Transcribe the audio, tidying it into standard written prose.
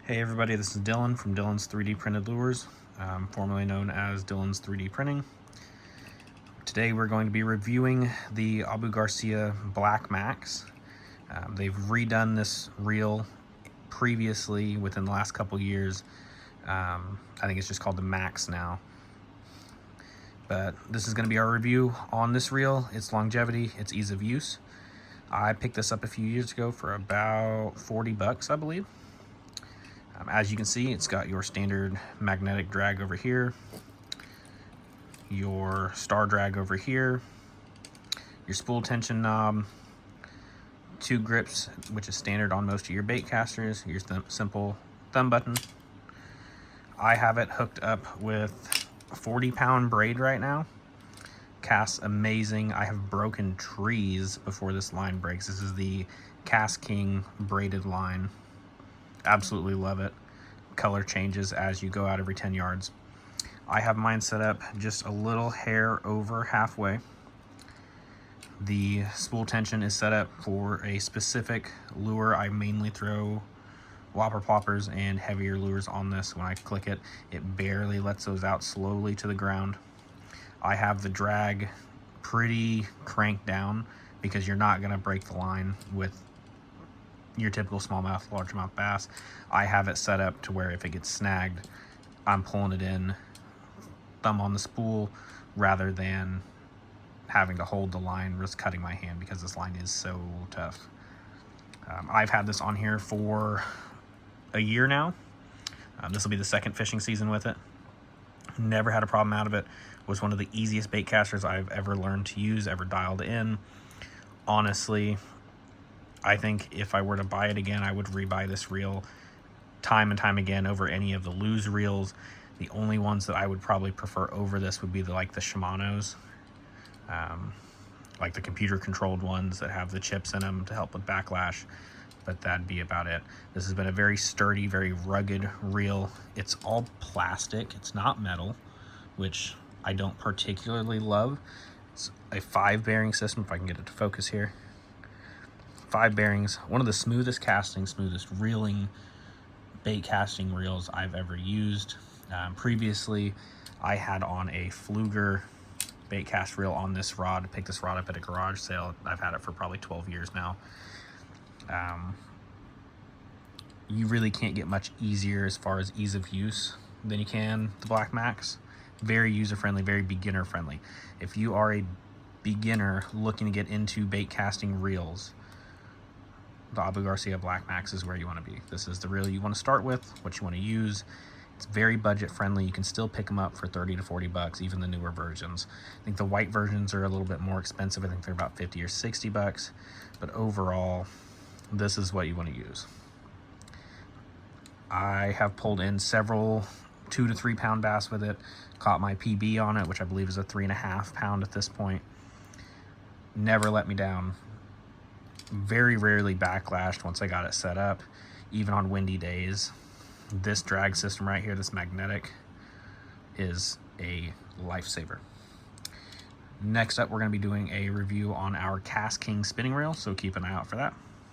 Hey everybody, this is Dylan from Dylan's 3D Printed Lures, formerly known as Dylan's 3D Printing. Today we're going to be reviewing the Abu Garcia BlackMax. They've redone this reel previously within the last couple years. I think it's just called the Max now. But this is going to be our review on this reel, its longevity, its ease of use. I picked this up a few years ago for about 40 bucks, I believe. As you can see, it's got your standard magnetic drag over here, your star drag over here, your spool tension knob, 2 grips, which is standard on most of your bait casters, your simple thumb button. I have it hooked up with a 40-pound braid right now. Casts amazing. I have broken trees before this line breaks. This is the Cast King braided line. Absolutely love it. Color changes as you go out every 10 yards. I have mine set up just a little hair over halfway. The spool tension is set up for a specific lure. I mainly throw whopper ploppers and heavier lures on this. When I click it, it barely lets those out slowly to the ground. I have the drag pretty cranked down because you're not going to break the line with your typical smallmouth, largemouth bass. I have it set up to where if it gets snagged, I'm pulling it in, thumb on the spool, rather than having to hold the line, risk cutting my hand because this line is so tough. I've had this on here for a year now. This will be the second fishing season with it. Never had a problem out of it. Was one of the easiest bait casters I've ever learned to use, ever dialed in. Honestly, I think if I were to buy it again, I would rebuy this reel time and time again over any of the Lose reels. The only ones that I would probably prefer over this would be the Shimano's, like the computer controlled ones that have the chips in them to help with backlash, but that'd be about it. This has been a very sturdy, very rugged reel. It's all plastic, it's not metal, which I don't particularly love. It's a 5 bearing system, if I can get it to focus here. 5 bearings, one of the smoothest casting, smoothest reeling bait casting reels I've ever used. Previously, I had on a Fluger bait cast reel on this rod. I picked this rod up at a garage sale. I've had it for probably 12 years now. You really can't get much easier as far as ease of use than you can the BlackMax. Very user-friendly, very beginner-friendly. If you are a beginner looking to get into bait casting reels, the Abu Garcia BlackMax is where you want to be. This is the reel you want to start with, what you want to use. It's very budget friendly. You can still pick them up for 30 to 40 bucks, even the newer versions. I think the white versions are a little bit more expensive. I think they're about 50 or 60 bucks. But overall, this is what you want to use. I have pulled in several 2 to 3 pound bass with it. Caught my PB on it, which I believe is a 3.5 pound at this point. Never let me down. Very rarely backlashed once I got it set up, even on windy days. This drag system right here, this magnetic, is a lifesaver. Next up, we're going to be doing a review on our Cast King spinning reel, so keep an eye out for that.